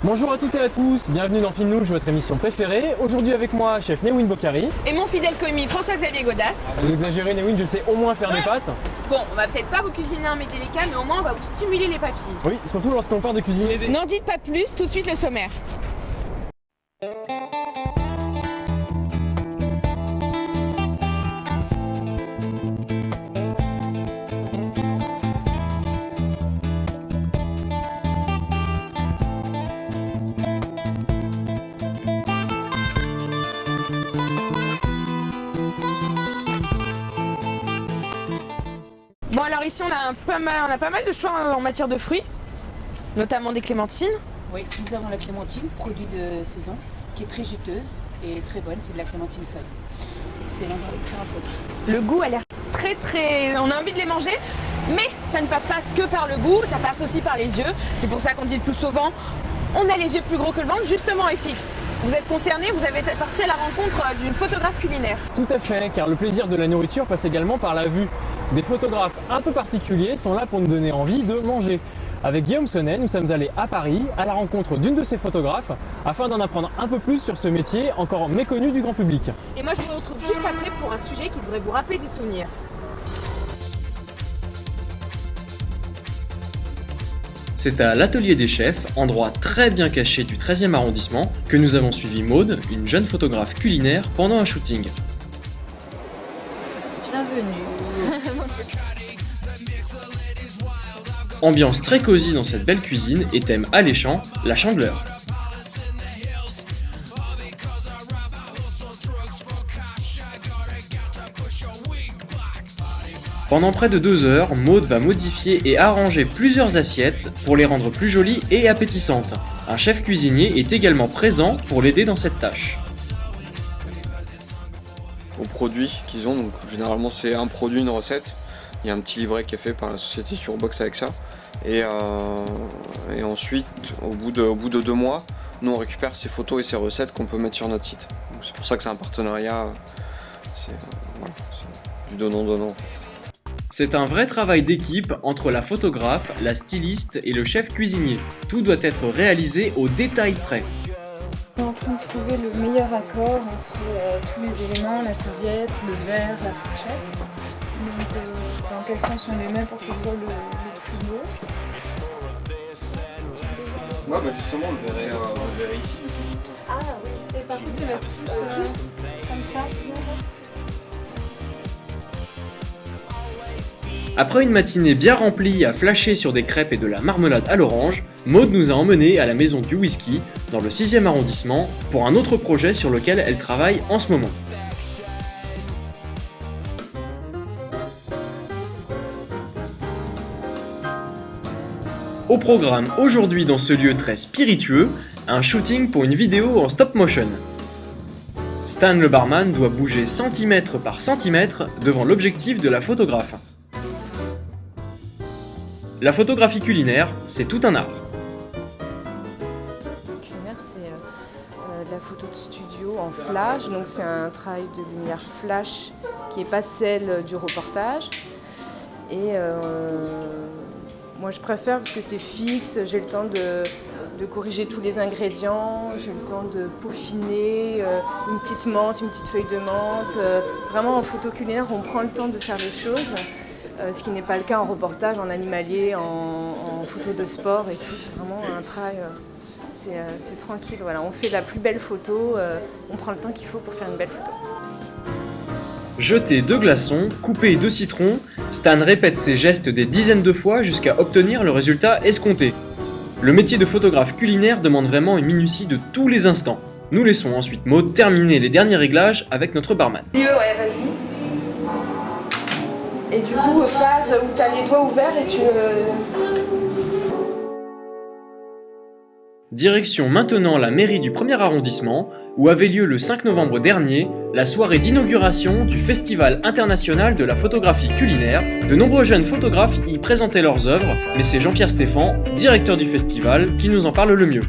Bonjour à toutes et à tous, bienvenue dans Filmnouche, votre émission préférée. Aujourd'hui avec moi, chef Néwin Bokhari. Et mon fidèle commis François-Xavier Godas. Vous exagérez Néwin, je sais au moins faire des pâtes. Bon, on va peut-être pas vous cuisiner un mets délicat, mais au moins on va vous stimuler les papilles. Oui, surtout lorsqu'on parle de cuisiner. N'en dites pas plus, tout de suite le sommaire. Bon alors ici on a pas mal de choix en matière de fruits, notamment des clémentines. Oui, nous avons la clémentine, produit de saison, qui est très juteuse et très bonne. C'est de la clémentine feuille. Excellent produit. Le goût a l'air très... On a envie de les manger, mais ça ne passe pas que par le goût, ça passe aussi par les yeux. C'est pour ça qu'on dit le plus souvent, on a les yeux plus gros que le ventre, justement FX. Vous êtes concerné, vous avez été parti à la rencontre d'une photographe culinaire. Tout à fait, car le plaisir de la nourriture passe également par la vue. Des photographes un peu particuliers sont là pour nous donner envie de manger. Avec Guillaume Sonnet, nous sommes allés à Paris à la rencontre d'une de ces photographes afin d'en apprendre un peu plus sur ce métier encore méconnu du grand public. Et moi je vous retrouve juste après pour un sujet qui devrait vous rappeler des souvenirs. C'est à l'Atelier des Chefs, endroit très bien caché du 13e arrondissement, que nous avons suivi Maude, une jeune photographe culinaire, pendant un shooting. Bienvenue. Ambiance très cosy dans cette belle cuisine et thème alléchant, la chandeleur. Pendant près de 2 heures, Maude va modifier et arranger plusieurs assiettes pour les rendre plus jolies et appétissantes. Un chef cuisinier est également présent pour l'aider dans cette tâche. Aux produits qu'ils ont, donc généralement c'est un produit, une recette. Il y a un petit livret qui est fait par la société Surbox avec ça. Et ensuite, au bout de 2 mois, nous on récupère ces photos et ces recettes qu'on peut mettre sur notre site. Donc, c'est pour ça que c'est un partenariat, c'est du donnant-donnant. C'est un vrai travail d'équipe entre la photographe, la styliste et le chef cuisinier. Tout doit être réalisé au détail près. On est en train de trouver le meilleur accord entre tous les éléments, la serviette, le verre, la fourchette. Donc dans quel sens on les met pour que ce soit le plus beau. Ouais, bah justement, on le verrait ici. Ah oui, et par contre de mettre plus comme ça. Après une matinée bien remplie à flasher sur des crêpes et de la marmelade à l'orange, Maude nous a emmenés à la Maison du Whisky, dans le 6e arrondissement, pour un autre projet sur lequel elle travaille en ce moment. Au programme aujourd'hui dans ce lieu très spiritueux, un shooting pour une vidéo en stop motion. Stan le barman doit bouger centimètre par centimètre devant l'objectif de la photographe. La photographie culinaire, c'est tout un art. Culinaire, c'est de la photo de studio en flash, donc c'est un travail de lumière flash qui n'est pas celle du reportage. Et moi je préfère parce que c'est fixe, j'ai le temps de corriger tous les ingrédients, j'ai le temps de peaufiner une petite menthe, une petite feuille de menthe. Vraiment en photo culinaire, on prend le temps de faire les choses. Ce qui n'est pas le cas en reportage, en animalier, en photo de sport et tout. C'est vraiment un travail, c'est tranquille. Voilà. On fait la plus belle photo, on prend le temps qu'il faut pour faire une belle photo. Jeter 2 glaçons, couper 2 citrons, Stan répète ses gestes des dizaines de fois jusqu'à obtenir le résultat escompté. Le métier de photographe culinaire demande vraiment une minutie de tous les instants. Nous laissons ensuite Maude terminer les derniers réglages avec notre barman. Ouais, vas-y. Et du coup, phase où tu as les doigts ouverts et tu... Direction maintenant la mairie du 1er arrondissement, où avait lieu le 5 novembre dernier la soirée d'inauguration du Festival international de la photographie culinaire. De nombreux jeunes photographes y présentaient leurs œuvres, mais c'est Jean-Pierre Stéphan, directeur du festival, qui nous en parle le mieux.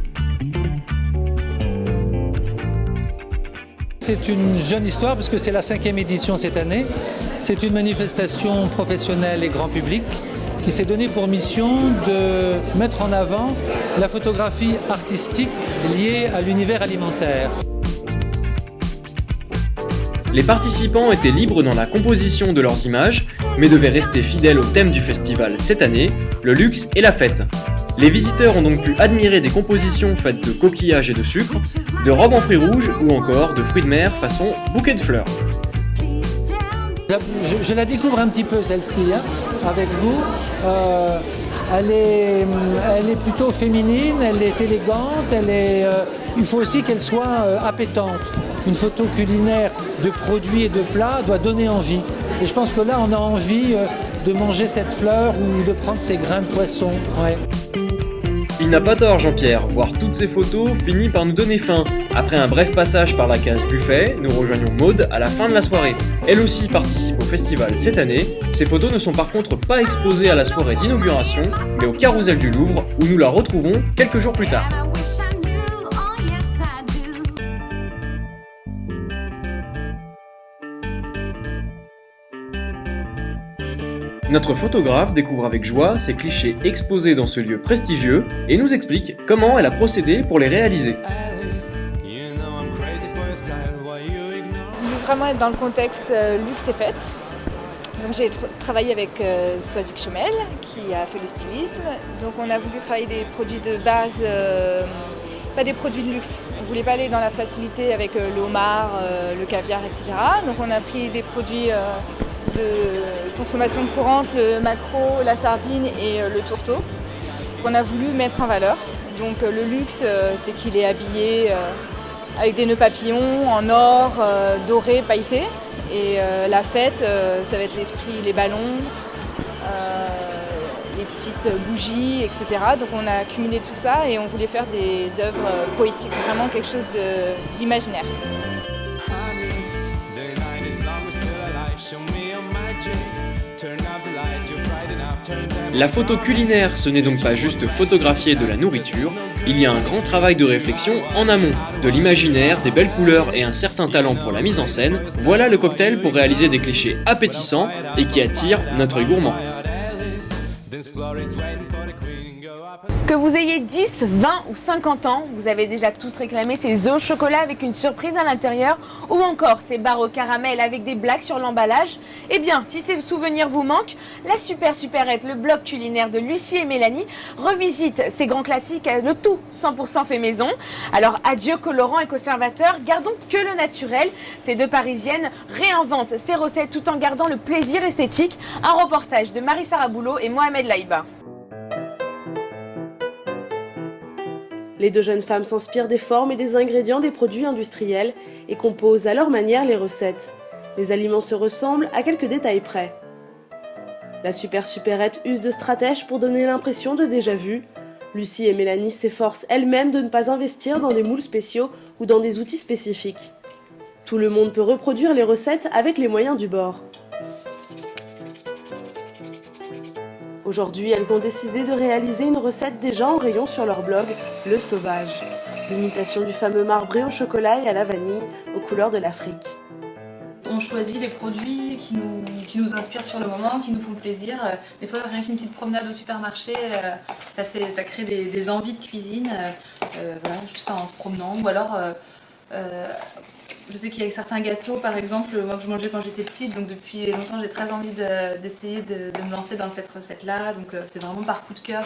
C'est une jeune histoire parce que c'est la 5e édition cette année. C'est une manifestation professionnelle et grand public qui s'est donné pour mission de mettre en avant la photographie artistique liée à l'univers alimentaire. Les participants étaient libres dans la composition de leurs images, mais devaient rester fidèles au thème du festival cette année, le luxe et la fête. Les visiteurs ont donc pu admirer des compositions faites de coquillages et de sucre, de robes en fruits rouges ou encore de fruits de mer façon bouquet de fleurs. Je la découvre un petit peu celle-ci, hein, avec vous. Elle est plutôt féminine, elle est élégante, il faut aussi qu'elle soit appétante. Une photo culinaire de produits et de plats doit donner envie. Et je pense que là, on a envie de manger cette fleur ou de prendre ces grains de poisson. Ouais. Il n'a pas tort Jean-Pierre, voir toutes ces photos finit par nous donner faim. Après un bref passage par la case buffet, nous rejoignons Maude à la fin de la soirée. Elle aussi participe au festival cette année. Ces photos ne sont par contre pas exposées à la soirée d'inauguration, mais au Carrousel du Louvre, où nous la retrouvons quelques jours plus tard. Notre photographe découvre avec joie ces clichés exposés dans ce lieu prestigieux et nous explique comment elle a procédé pour les réaliser. Je voulais vraiment être dans le contexte luxe et fête. Donc j'ai travaillé avec Swazik Chomel qui a fait le stylisme. Donc on a voulu travailler des produits de base, pas des produits de luxe. On ne voulait pas aller dans la facilité avec le homard, le caviar, etc. Donc on a pris des produits de consommation courante, le maquereau, la sardine et le tourteau, qu'on a voulu mettre en valeur. Donc le luxe, c'est qu'il est habillé avec des nœuds papillons en or, doré, pailleté. Et la fête, ça va être l'esprit, les ballons, les petites bougies, etc. Donc on a accumulé tout ça et on voulait faire des œuvres poétiques, vraiment quelque chose d'imaginaire. La photo culinaire, ce n'est donc pas juste photographier de la nourriture, il y a un grand travail de réflexion en amont. De l'imaginaire, des belles couleurs et un certain talent pour la mise en scène, voilà le cocktail pour réaliser des clichés appétissants et qui attirent notre œil gourmand. Que vous ayez 10, 20 ou 50 ans, vous avez déjà tous réclamé ces œufs au chocolat avec une surprise à l'intérieur ou encore ces barres au caramel avec des blagues sur l'emballage. Eh bien, si ces souvenirs vous manquent, la Super Superette, le blog culinaire de Lucie et Mélanie, revisite ces grands classiques, le tout 100% fait maison. Alors adieu colorants et conservateurs, gardons que le naturel. Ces deux Parisiennes réinventent ces recettes tout en gardant le plaisir esthétique. Un reportage de Marie-Sara Boulot et Mohamed Laïba. Les deux jeunes femmes s'inspirent des formes et des ingrédients des produits industriels et composent à leur manière les recettes. Les aliments se ressemblent à quelques détails près. La Super Superette use de stratèges pour donner l'impression de déjà-vu. Lucie et Mélanie s'efforcent elles-mêmes de ne pas investir dans des moules spéciaux ou dans des outils spécifiques. Tout le monde peut reproduire les recettes avec les moyens du bord. Aujourd'hui, elles ont décidé de réaliser une recette déjà en rayon sur leur blog, Le Sauvage. L'imitation du fameux marbré au chocolat et à la vanille, aux couleurs de l'Afrique. On choisit les produits qui nous inspirent sur le moment, qui nous font plaisir. Des fois, rien qu'une petite promenade au supermarché, ça crée des envies de cuisine, voilà, juste en se promenant. Ou alors, je sais qu'il y a certains gâteaux, par exemple, moi que je mangeais quand j'étais petite, donc depuis longtemps j'ai très envie d'essayer de me lancer dans cette recette-là, donc c'est vraiment par coup de cœur.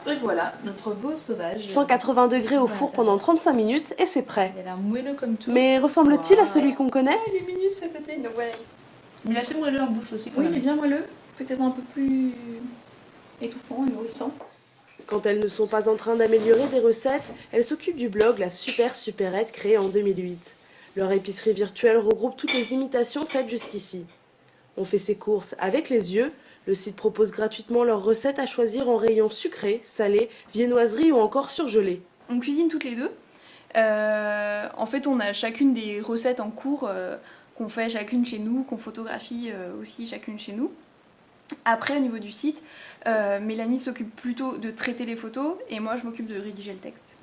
Et voilà, notre beau sauvage. 180 degrés au four pendant 35 minutes et c'est prêt. Il a l'air moelleux comme tout. Mais ressemble-t-il à celui qu'on connaît ? Il est mignon à côté, donc voilà. Il est assez moelleux en bouche aussi. Oui, il est bien moelleux, peut-être un peu plus étouffant et nourrissant. Quand elles ne sont pas en train d'améliorer des recettes, elles s'occupent du blog La Super Superette créé en 2008. Leur épicerie virtuelle regroupe toutes les imitations faites jusqu'ici. On fait ses courses avec les yeux. Le site propose gratuitement leurs recettes à choisir en rayons sucrés, salés, viennoiseries ou encore surgelés. On cuisine toutes les deux. En fait, on a chacune des recettes en cours qu'on fait chacune chez nous, qu'on photographie aussi chacune chez nous. Après, au niveau du site, Mélanie s'occupe plutôt de traiter les photos et moi, je m'occupe de rédiger le texte.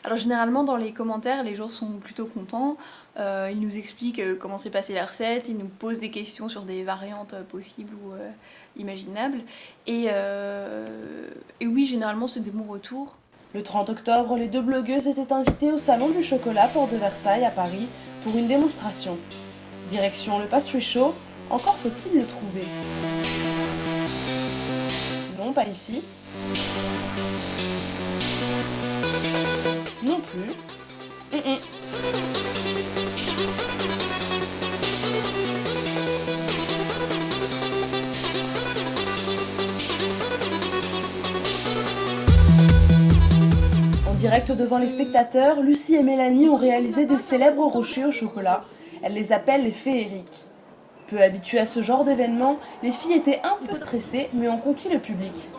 Alors généralement dans les commentaires, les gens sont plutôt contents, ils nous expliquent comment s'est passée la recette, ils nous posent des questions sur des variantes possibles ou imaginable. Et oui, généralement, c'est des bons retours. Le 30 octobre, les deux blogueuses étaient invitées au Salon du Chocolat Porte de Versailles à Paris pour une démonstration. Direction le Pastry Show, encore faut-il le trouver. Non, pas ici. Non plus. En direct devant les spectateurs, Lucie et Mélanie ont réalisé des célèbres rochers au chocolat. Elles les appellent les féeriques. Peu habituées à ce genre d'événement, les filles étaient un peu stressées, mais ont conquis le public.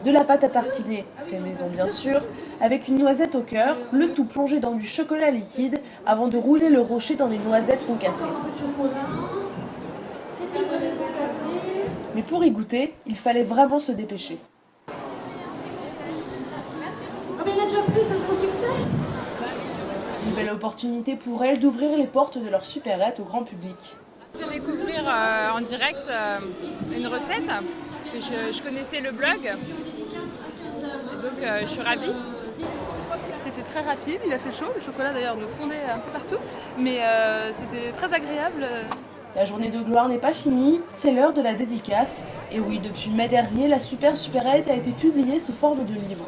De la pâte à tartiner, fait maison bien sûr, avec une noisette au cœur, le tout plongé dans du chocolat liquide avant de rouler le rocher dans des noisettes concassées. Mais pour y goûter, il fallait vraiment se dépêcher. Une belle opportunité pour elles d'ouvrir les portes de leur supérette au grand public. De découvrir en direct une recette, parce que je connaissais le blog, et donc je suis ravie. C'était très rapide, il a fait chaud, le chocolat d'ailleurs me fondait un peu partout, mais c'était très agréable. La journée de gloire n'est pas finie, c'est l'heure de la dédicace. Et oui, depuis mai dernier, la supérette a été publiée sous forme de livre.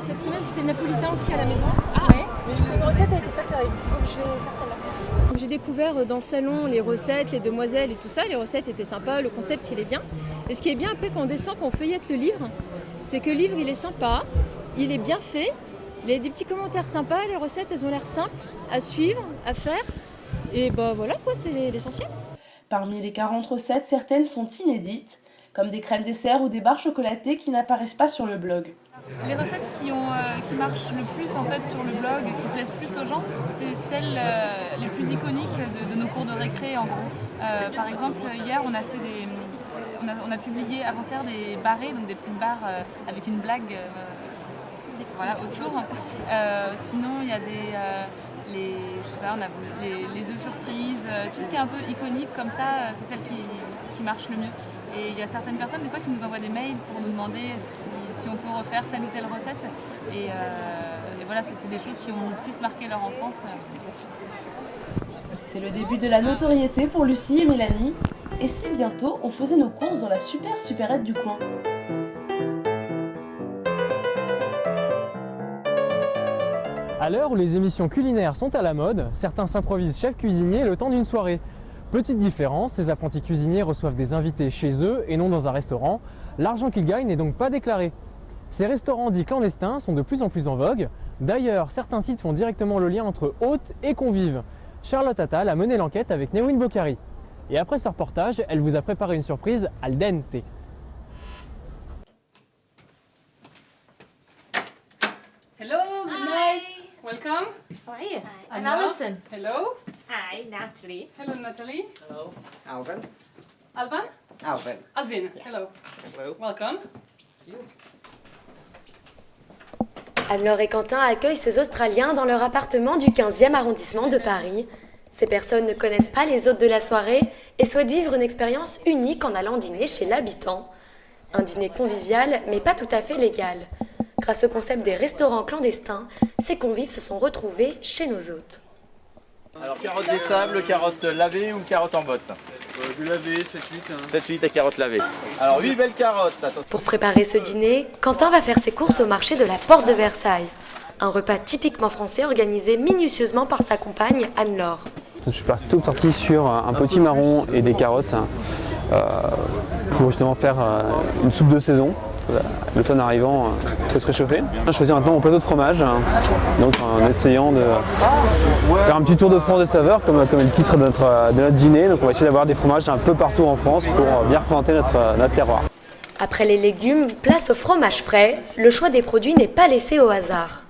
Cette semaine, c'était napolitain aussi à la maison. Ah ouais. Mais la recette a été pas terrible, donc je vais faire celle-là. J'ai découvert dans le salon les recettes, les demoiselles et tout ça. Les recettes étaient sympas, le concept il est bien. Et ce qui est bien après quand on descend, quand on feuillette le livre, c'est que le livre il est sympa, il est bien fait, il y a des petits commentaires sympas, les recettes elles ont l'air simples à suivre, à faire. Et bah voilà quoi, c'est l'essentiel. Parmi les 40 recettes, certaines sont inédites, comme des crèmes dessert ou des barres chocolatées qui n'apparaissent pas sur le blog. Les recettes qui marchent le plus en fait sur le blog, qui plaisent plus aux gens, c'est celles les plus iconiques de nos cours de récré en gros. Par exemple, hier on a fait on a publié avant-hier des barrés, donc des petites barres avec une blague voilà, autour. Sinon il y a les œufs surprises, tout ce qui est un peu iconique comme ça, c'est celle qui marche le mieux. Et il y a certaines personnes des fois qui nous envoient des mails pour nous demander si on peut refaire telle ou telle recette. Et voilà, c'est des choses qui ont le plus marqué leur enfance. C'est le début de la notoriété pour Lucie et Mélanie. Et si bientôt on faisait nos courses dans la supérette du coin. À l'heure où les émissions culinaires sont à la mode, certains s'improvisent chefs cuisiniers le temps d'une soirée. Petite différence, ces apprentis cuisiniers reçoivent des invités chez eux et non dans un restaurant. L'argent qu'ils gagnent n'est donc pas déclaré. Ces restaurants dits clandestins sont de plus en plus en vogue. D'ailleurs, certains sites font directement le lien entre hôtes et convives. Charlotte Attal a mené l'enquête avec Néwin Bokhari. Et après ce reportage, elle vous a préparé une surprise al dente. Hello, good night. Welcome. How are you? I'm Anna. Alison. Hello. Hi, Natalie. Hello, Natalie. Hello. Alvin. Alban? Alvin. Alvin. Hello. Hello. Welcome. Anne-Laure et Quentin accueillent ces Australiens dans leur appartement du 15e arrondissement de Paris. Ces personnes ne connaissent pas les hôtes de la soirée et souhaitent vivre une expérience unique en allant dîner chez l'habitant. Un dîner convivial, mais pas tout à fait légal. Grâce au concept des restaurants clandestins, ces convives se sont retrouvés chez nos hôtes. Alors carottes des sables, carottes lavées ou carottes en botte Du lavé, 7-8. 7-8 et carottes lavées. Alors 8 belles carottes. Attends. Pour préparer ce dîner, Quentin va faire ses courses au marché de la Porte de Versailles. Un repas typiquement français organisé minutieusement par sa compagne Anne-Laure. Je suis plutôt parti sur un potimarron et des carottes pour justement faire une soupe de saison. L'automne arrivant, il faut se réchauffer. Je choisis maintenant mon plateau de fromage, donc en essayant de faire un petit tour de France de saveurs comme le titre de notre dîner. Donc on va essayer d'avoir des fromages un peu partout en France pour bien représenter notre terroir. Après les légumes, place au fromage frais. Le choix des produits n'est pas laissé au hasard.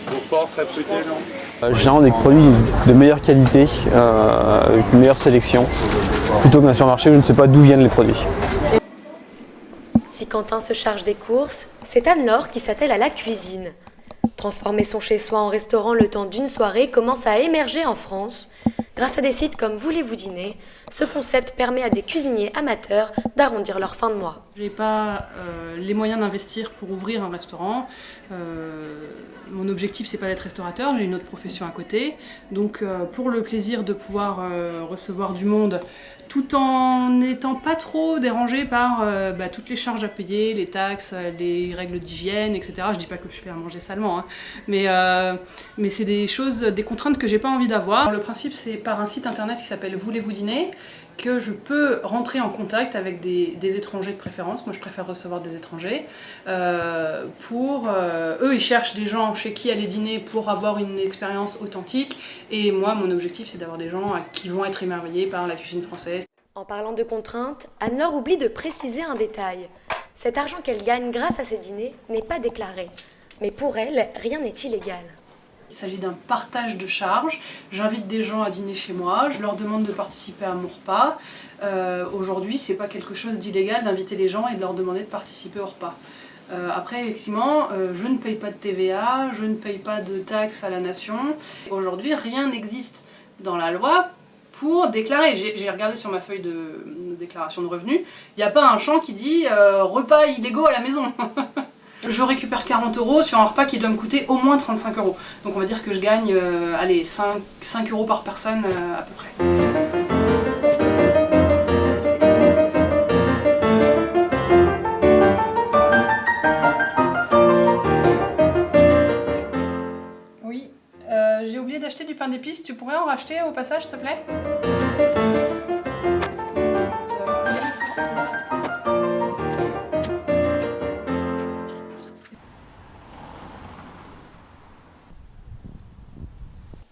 Beaufort, très fruité, non Généralement des produits de meilleure qualité, avec une meilleure sélection, plutôt qu'un supermarché où je ne sais pas d'où viennent les produits. Si Quentin se charge des courses, c'est Anne-Laure qui s'attelle à la cuisine. Transformer son chez-soi en restaurant le temps d'une soirée commence à émerger en France. Grâce à des sites comme Voulez-vous dîner, ce concept permet à des cuisiniers amateurs d'arrondir leur fin de mois. Je n'ai pas les moyens d'investir pour ouvrir un restaurant. Mon objectif, c'est pas d'être restaurateur, j'ai une autre profession à côté. Donc pour le plaisir de pouvoir recevoir du monde, tout en n'étant pas trop dérangé par toutes les charges à payer, les taxes, les règles d'hygiène, etc. Je dis pas que je fais à manger salement, hein, mais c'est des choses, des contraintes que j'ai pas envie d'avoir. Le principe, c'est par un site internet qui s'appelle Voulez-vous dîner que je peux rentrer en contact avec des étrangers de préférence. Moi, je préfère recevoir des étrangers. Eux, ils cherchent des gens chez qui aller dîner pour avoir une expérience authentique. Et moi, mon objectif, c'est d'avoir des gens qui vont être émerveillés par la cuisine française. En parlant de contraintes, Anne-Laure oublie de préciser un détail. Cet argent qu'elle gagne grâce à ses dîners n'est pas déclaré. Mais pour elle, rien n'est illégal. Il s'agit d'un partage de charges. J'invite des gens à dîner chez moi, je leur demande de participer à mon repas. Aujourd'hui, c'est pas quelque chose d'illégal d'inviter les gens et de leur demander de participer au repas. Après, effectivement, je ne paye pas de TVA, je ne paye pas de taxes à la nation. Aujourd'hui, rien n'existe dans la loi pour déclarer. J'ai regardé sur ma feuille de déclaration de revenus, il n'y a pas un champ qui dit repas illégaux à la maison. Je récupère 40 € sur un repas qui doit me coûter au moins 35 €. Donc on va dire que je gagne 5 € par personne à peu près. Oui, j'ai oublié d'acheter du pain d'épices. Tu pourrais en racheter au passage, s'il te plaît ?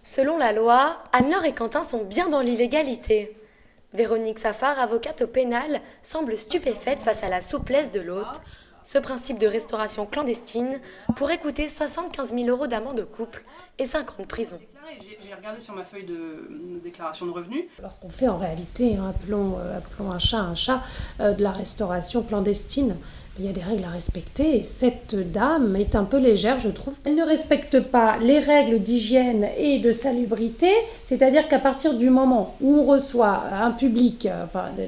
Selon la loi, Anne-Laure et Quentin sont bien dans l'illégalité. Véronique Safar, avocate au pénal, semble stupéfaite face à la souplesse de l'hôte. Ce principe de restauration clandestine pourrait coûter 75 000 € d'amende au couple et 5 ans de prison. J'ai regardé sur ma feuille de déclaration de revenus. Lorsqu'on fait en réalité, appelons un chat, de la restauration clandestine, il y a des règles à respecter et cette dame est un peu légère, je trouve. Elle ne respecte pas les règles d'hygiène et de salubrité, c'est-à-dire qu'à partir du moment où on reçoit un public,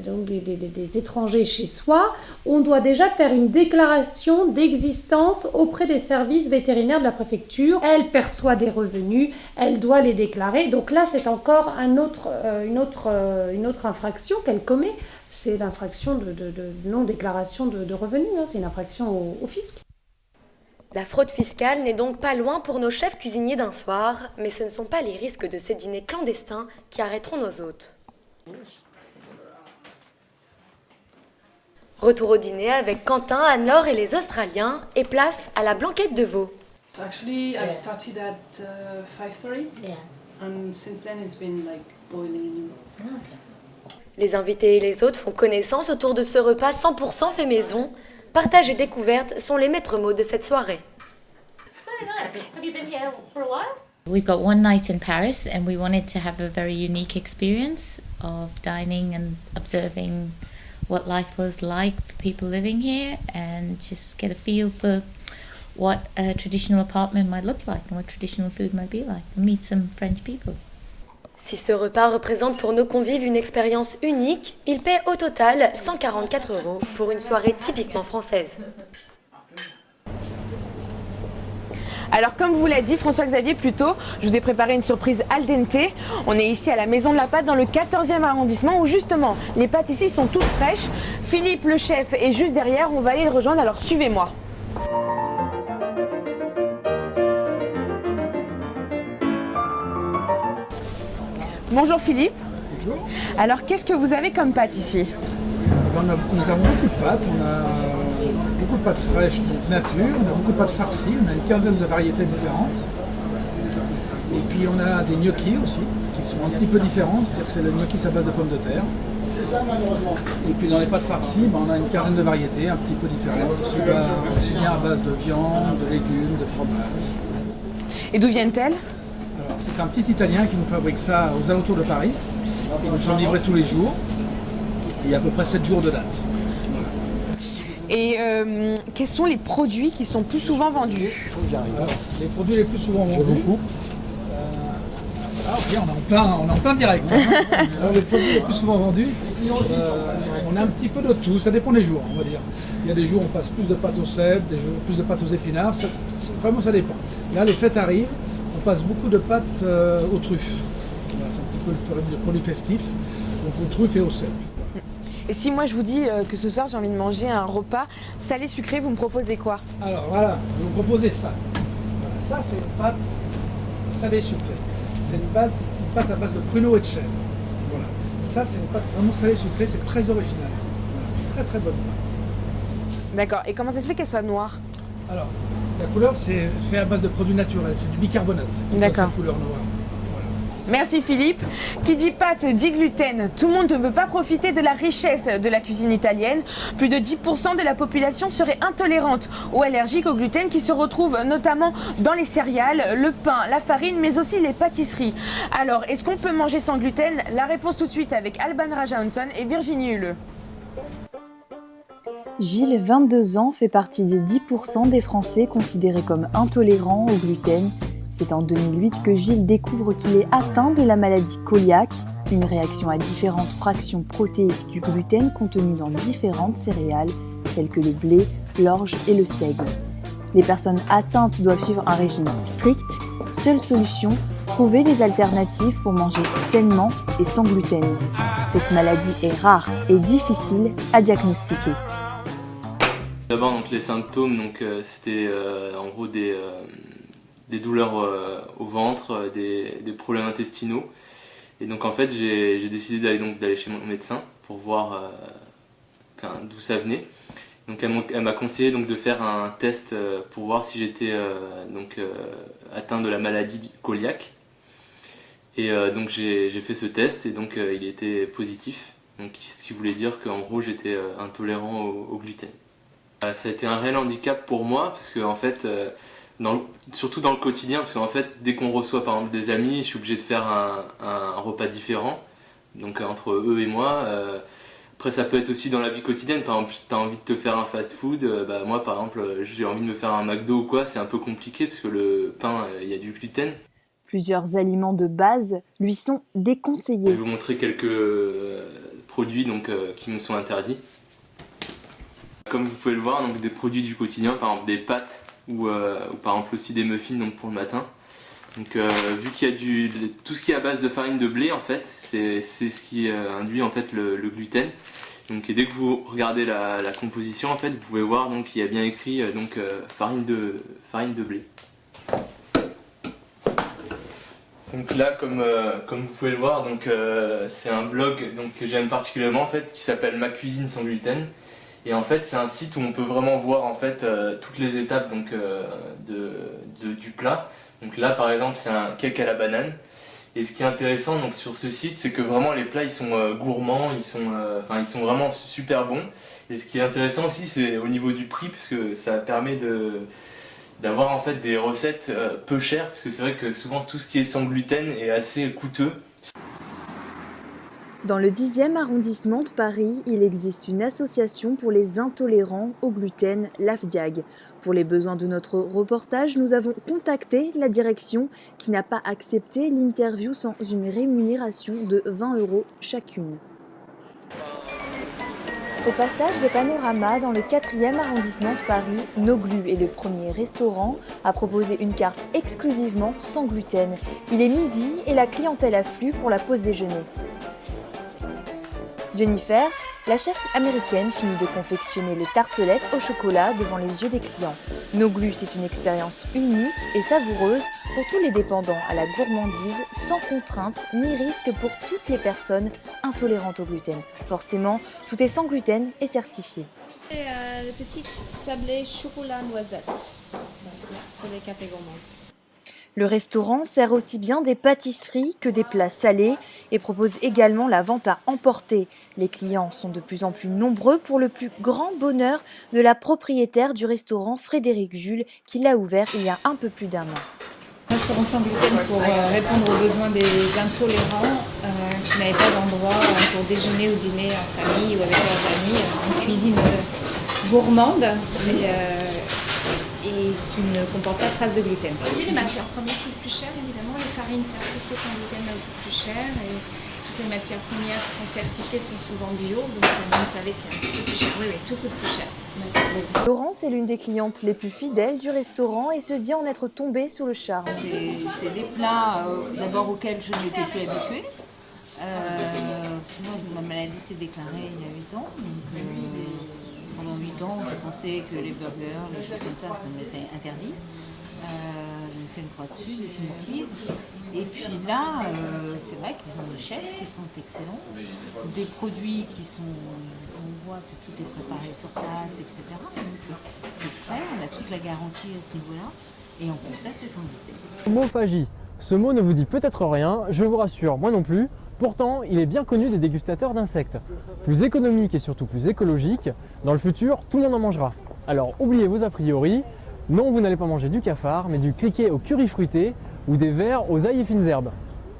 des étrangers chez soi, on doit déjà faire une déclaration d'existence auprès des services vétérinaires de la préfecture. Elle perçoit des revenus, elle doit les déclarer. Donc là, c'est encore une autre infraction qu'elle commet. C'est l'infraction de non-déclaration de revenus, hein. C'est une infraction au fisc. La fraude fiscale n'est donc pas loin pour nos chefs cuisiniers d'un soir, mais ce ne sont pas les risques de ces dîners clandestins qui arrêteront nos hôtes. Retour au dîner avec Quentin, Anne-Laure et les Australiens et place à la blanquette de veau. Actually, I started at 5:30, and since then it's been like boiling. Les invités et les hôtes font connaissance autour de ce repas 100% fait maison. Partage et découverte sont les maîtres mots de cette soirée. We've got one night in Paris and we wanted to have a very unique experience of dining and observing what life was like for people living here and just get a feel for what a traditional apartment might look like and what traditional food might be like and meet some French people. Si ce repas représente pour nos convives une expérience unique, ils paient au total 144 € pour une soirée typiquement française. Alors comme vous l'a dit François-Xavier plus tôt, je vous ai préparé une surprise al dente. On est ici à la Maison de la Pâte dans le 14e arrondissement où justement les pâtes ici sont toutes fraîches. Philippe le chef est juste derrière, on va aller le rejoindre, alors suivez-moi. Bonjour Philippe. Bonjour. Alors qu'est-ce que vous avez comme pâte ici? Nous avons beaucoup de pâtes, on a beaucoup de pâtes fraîches, donc nature, on a beaucoup de pâtes farcies, on a une quinzaine de variétés différentes. Et puis on a des gnocchis aussi, qui sont un petit peu différents, c'est-à-dire que c'est le gnocchi à base de pommes de terre. Et puis dans les pâtes farcies, on a une quinzaine de variétés, un petit peu différentes, aussi bien à base de viande, de légumes, de fromage. Et d'où viennent-elles? Alors c'est un petit Italien qui nous fabrique ça aux alentours de Paris. Ils nous sont livrés tous les jours. Il y a à peu près 7 jours de date. Voilà. Et quels sont les produits qui sont plus souvent vendus? Alors, les produits les plus souvent vendus, Et on est en plein direct. Alors, les produits les plus souvent vendus, on a un petit peu de tout, ça dépend des jours, on va dire. Il y a des jours où on passe plus de pâtes au cèpe, des jours plus de pâtes aux épinards, vraiment ça dépend. Là, les fêtes arrivent, on passe beaucoup de pâtes aux truffes. Voilà, c'est un petit peu le produit festif, donc aux truffes et au cèpe. Et si moi je vous dis que ce soir j'ai envie de manger un repas salé-sucré, vous me proposez quoi? Alors voilà, je vais vous proposer ça. Voilà, ça c'est une pâte salée-sucrée. C'est une pâte à base de pruneaux et de chèvre. Voilà. Ça c'est une pâte vraiment salée-sucrée, c'est très original. Voilà, très très bonne pâte. D'accord, et comment ça se fait qu'elle soit noire? Alors, la couleur c'est fait à base de produits naturels, c'est du bicarbonate. D'accord. Cette couleur noire. Merci Philippe. Qui dit pâte dit gluten. Tout le monde ne peut pas profiter de la richesse de la cuisine italienne. Plus de 10% de la population serait intolérante ou allergique au gluten qui se retrouve notamment dans les céréales, le pain, la farine, mais aussi les pâtisseries. Alors, est-ce qu'on peut manger sans gluten? La réponse tout de suite avec Alban Rajaunson et Virginie Huleux. Gilles, 22 ans, fait partie des 10% des Français considérés comme intolérants au gluten. C'est en 2008 que Gilles découvre qu'il est atteint de la maladie cœliaque, une réaction à différentes fractions protéiques du gluten contenues dans différentes céréales, telles que le blé, l'orge et le seigle. Les personnes atteintes doivent suivre un régime strict. Seule solution, trouver des alternatives pour manger sainement et sans gluten. Cette maladie est rare et difficile à diagnostiquer. D'abord, donc, les symptômes, c'était en gros des douleurs au ventre, des problèmes intestinaux. Et donc en fait j'ai décidé d'aller chez mon médecin pour voir d'où ça venait. Donc elle m'a conseillé de faire un test pour voir si j'étais atteint de la maladie cœliaque. Et donc j'ai fait ce test et donc il était positif. Donc ce qui voulait dire qu'en gros j'étais intolérant au gluten. Ça a été un réel handicap pour moi parce que en fait surtout dans le quotidien, parce qu'en fait, dès qu'on reçoit par exemple des amis, je suis obligé de faire un repas différent, donc entre eux et moi. Après, ça peut être aussi dans la vie quotidienne, par exemple, tu as envie de te faire un fast-food, moi par exemple, j'ai envie de me faire un McDo ou quoi, c'est un peu compliqué parce que le pain, il y a du gluten. Plusieurs aliments de base lui sont déconseillés. Je vais vous montrer quelques produits qui me sont interdits. Comme vous pouvez le voir, des produits du quotidien, par exemple des pâtes, ou par exemple aussi des muffins pour le matin. Donc vu qu'il y a tout ce qui est à base de farine de blé en fait, c'est ce qui induit en fait le gluten. Donc et dès que vous regardez la composition en fait, vous pouvez voir qu'il y a bien écrit farine de blé. Donc là comme vous pouvez le voir, c'est un blog que j'aime particulièrement en fait qui s'appelle Ma Cuisine sans gluten. Et en fait, c'est un site où on peut vraiment voir en fait toutes les étapes du plat. Donc là, par exemple, c'est un cake à la banane. Et ce qui est intéressant sur ce site, c'est que vraiment les plats ils sont gourmands, ils sont vraiment super bons. Et ce qui est intéressant aussi, c'est au niveau du prix, parce que ça permet d'avoir en fait des recettes peu chères, parce que c'est vrai que souvent tout ce qui est sans gluten est assez coûteux. Dans le 10e arrondissement de Paris, il existe une association pour les intolérants au gluten, l'AFDIAG. Pour les besoins de notre reportage, nous avons contacté la direction qui n'a pas accepté l'interview sans une rémunération de 20 € chacune. Au passage de Panorama, dans le 4e arrondissement de Paris, Noglu est le premier restaurant à proposer une carte exclusivement sans gluten. Il est midi et la clientèle afflue pour la pause déjeuner. Jennifer, la chef américaine, finit de confectionner les tartelettes au chocolat devant les yeux des clients. Noglu, c'est une expérience unique et savoureuse pour tous les dépendants à la gourmandise, sans contrainte ni risque pour toutes les personnes intolérantes au gluten. Forcément, tout est sans gluten et certifié. Le petit sablé chocolat noisette pour les cafés gourmands. Le restaurant sert aussi bien des pâtisseries que des plats salés et propose également la vente à emporter. Les clients sont de plus en plus nombreux pour le plus grand bonheur de la propriétaire du restaurant Frédéric Jules qui l'a ouvert il y a un peu plus d'1 an. Restaurant sans gluten pour répondre aux besoins des intolérants qui n'avaient pas d'endroit pour déjeuner ou dîner en famille ou avec leurs amis. Une cuisine gourmande et qui ne comporte pas de traces de gluten. Les matières premières les plus chères, évidemment, les farines. farines certifiées sans gluten beaucoup plus chères et toutes les matières premières qui sont certifiées sont souvent bio. Donc comme vous savez, c'est un petit peu plus cher. Oui, tout coûte plus cher. Laurence est l'une des clientes les plus fidèles du restaurant et se dit en être tombée sous le charme. C'est des plats d'abord auxquels je n'étais plus habituée. Sinon, ma maladie s'est déclarée il y a 8 ans. Donc, pendant 8 ans, j'ai pensé que les burgers, les choses comme ça m'était interdit. J'ai fait une croix dessus, définitive. Et puis là, c'est vrai qu'ils ont des chefs qui sont excellents, des produits qui sont, on voit que tout est préparé sur place, etc. Donc c'est frais, on a toute la garantie à ce niveau-là. Et en plus, ça, c'est sans gluten. Homophagie. Ce mot ne vous dit peut-être rien, je vous rassure, moi non plus. Pourtant, il est bien connu des dégustateurs d'insectes. Plus économique et surtout plus écologique, dans le futur, tout le monde en mangera. Alors oubliez vos a priori. Non, vous n'allez pas manger du cafard, mais du cliquet au curry fruité ou des vers aux ail et fines herbes.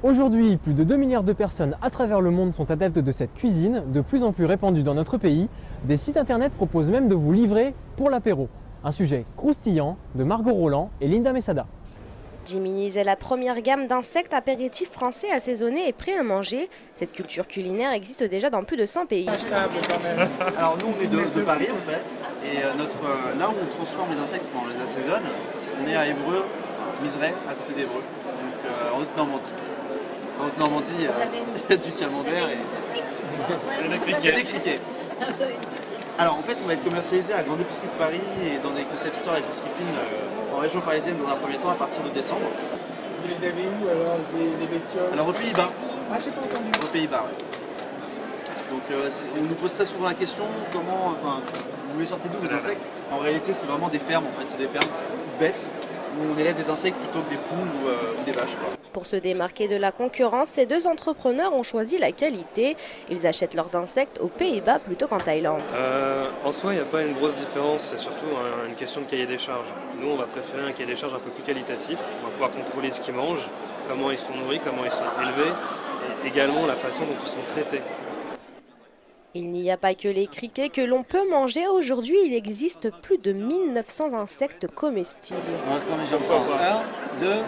Aujourd'hui, plus de 2 milliards de personnes à travers le monde sont adeptes de cette cuisine, de plus en plus répandue dans notre pays. Des sites internet proposent même de vous livrer pour l'apéro. Un sujet croustillant de Margot Roland et Linda Mesada. Jiminy's est la première gamme d'insectes apéritifs français assaisonnés et prêts à manger. Cette culture culinaire existe déjà dans plus de 100 pays. Alors nous on est de Paris en fait, et là où on transforme les insectes quand on les assaisonne, on est à Évreux, Miseray, à côté d'Évreux, donc en Haute-Normandie. En Haute-Normandie, il y a du camembert et des criquets. Alors en fait on va être commercialisé à Grande Épicerie de Paris et dans des concept stores et épiceries fines en région parisienne dans un premier temps à partir de décembre. Vous les avez où alors, les bestioles? Alors aux Pays-Bas. Ah, j'ai pas entendu. Aux Pays-Bas, ouais. Donc on nous pose très souvent la question, vous les sortez d'où vos insectes? En réalité c'est vraiment des fermes en fait, c'est des fermes bêtes où on élève des insectes plutôt que des poules ou des vaches. Pour se démarquer de la concurrence, ces deux entrepreneurs ont choisi la qualité. Ils achètent leurs insectes aux Pays-Bas plutôt qu'en Thaïlande. En soi, il n'y a pas une grosse différence, c'est surtout une question de cahier des charges. Nous, on va préférer un cahier des charges un peu plus qualitatif. On va pouvoir contrôler ce qu'ils mangent, comment ils sont nourris, comment ils sont élevés, et également la façon dont ils sont traités. Il n'y a pas que les criquets que l'on peut manger. Aujourd'hui, il existe plus de 1900 insectes comestibles. Un, deux...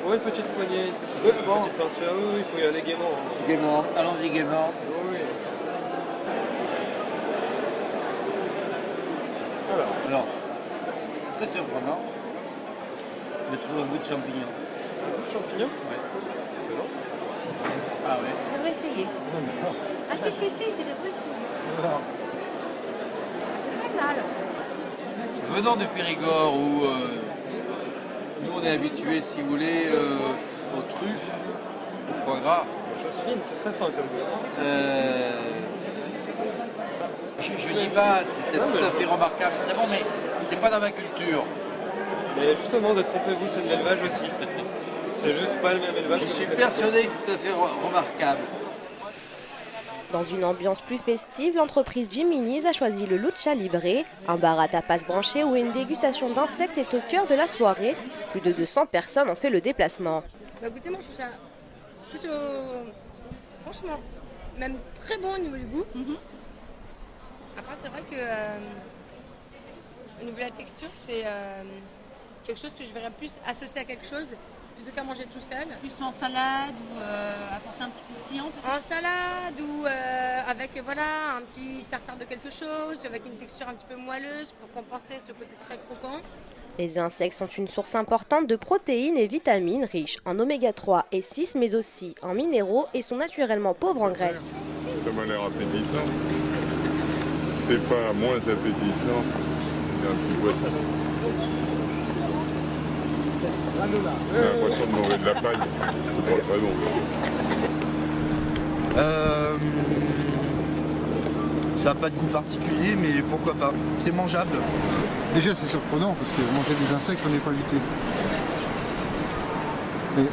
Oui, petite poignée, petite pince. Oui, il faut y aller gaiement. Gaiement, allons-y gaiement. Oui. Alors, très surprenant, je trouve un goût de champignon. Un goût de champignon? Oui. Excellent. Ah oui. On devrait essayer. Ah si, tu devrais essayer. C'est pas mal. Venant de Périgord où nous on est habitués, si vous voulez, aux truffes, au foie gras. Chose fine, c'est très fin comme goût. Je dis pas, c'est peut-être tout à fait remarquable, très bon, mais c'est pas dans ma culture. Mais justement, détrompez-vous, c'est de l'élevage aussi. C'est juste pas le même élevage. Je suis persuadé que c'est tout à fait remarquable. Dans une ambiance plus festive, l'entreprise Jiminy's a choisi le Lucha Libre, un bar à tapas branché où une dégustation d'insectes est au cœur de la soirée. Plus de 200 personnes ont fait le déplacement. Bah écoutez, moi je trouve ça plutôt, franchement, même très bon au niveau du goût. Après c'est vrai que au niveau de la texture, c'est quelque chose que je verrais plus associé à quelque chose plutôt qu'à manger tout seul. Plus en salade ou apporter un petit croustillant peut-être? En salade ou avec un petit tartare de quelque chose, avec une texture un petit peu moelleuse pour compenser ce côté très croquant. Les insectes sont une source importante de protéines et vitamines riches en oméga 3 et 6, mais aussi en minéraux et sont naturellement pauvres en graisse. Ça m'a l'air appétissant. C'est pas moins appétissant qu'un petit poisson. J'ai l'impression de manger de la paille, c'est pas très bon. Ça n'a pas de goût particulier, mais pourquoi pas. C'est mangeable. Déjà c'est surprenant parce que manger des insectes on n'est pas habitué. Mais...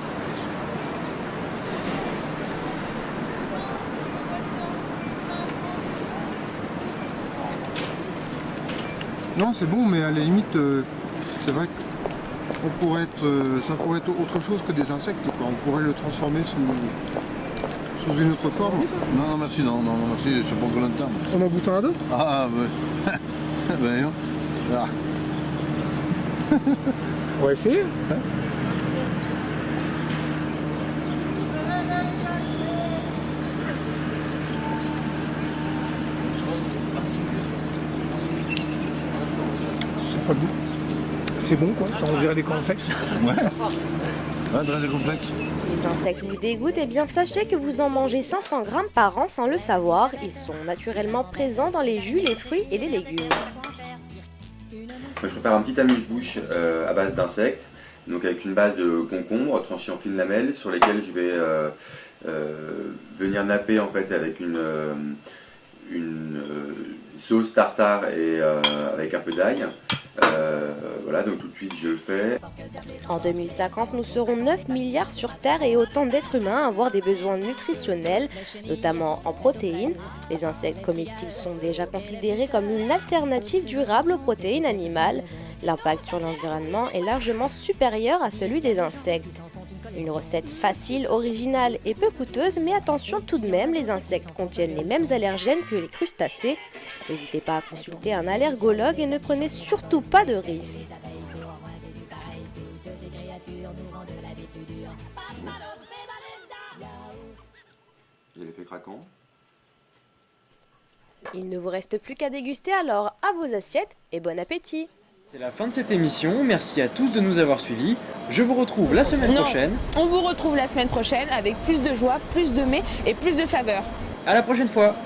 Non c'est bon, mais à la limite c'est vrai que ça pourrait être autre chose que des insectes, quoi. On pourrait le transformer sous une autre forme. Non, merci, merci, c'est pour Colanta. On en goûte un à deux? Ah, ouais. Ben non. Ah. On va essayer. pas de goût. C'est bon quoi, ça on dirait des cornflakes. Ouais, très complexe. Les insectes vous dégoûtent, et bien sachez que vous en mangez 500 grammes par an sans le savoir. Ils sont naturellement présents dans les jus, les fruits et les légumes. Moi, je prépare un petit amuse-bouche à base d'insectes, donc avec une base de concombre tranchée en fines lamelles sur lesquelles je vais venir napper en fait avec une sauce tartare et avec un peu d'ail. Voilà, donc tout de suite je le fais. En 2050, nous serons 9 milliards sur Terre et autant d'êtres humains à avoir des besoins nutritionnels, notamment en protéines. Les insectes comestibles sont déjà considérés comme une alternative durable aux protéines animales. L'impact sur l'environnement est largement supérieur à celui des insectes. Une recette facile, originale et peu coûteuse, mais attention tout de même, les insectes contiennent les mêmes allergènes que les crustacés. N'hésitez pas à consulter un allergologue et ne prenez surtout pas de risques. J'ai l'effet craquant. Il ne vous reste plus qu'à déguster alors à vos assiettes et bon appétit! C'est la fin de cette émission, merci à tous de nous avoir suivis. Je vous retrouve la semaine prochaine. On vous retrouve la semaine prochaine avec plus de joie, plus de mets et plus de saveurs. À la prochaine fois.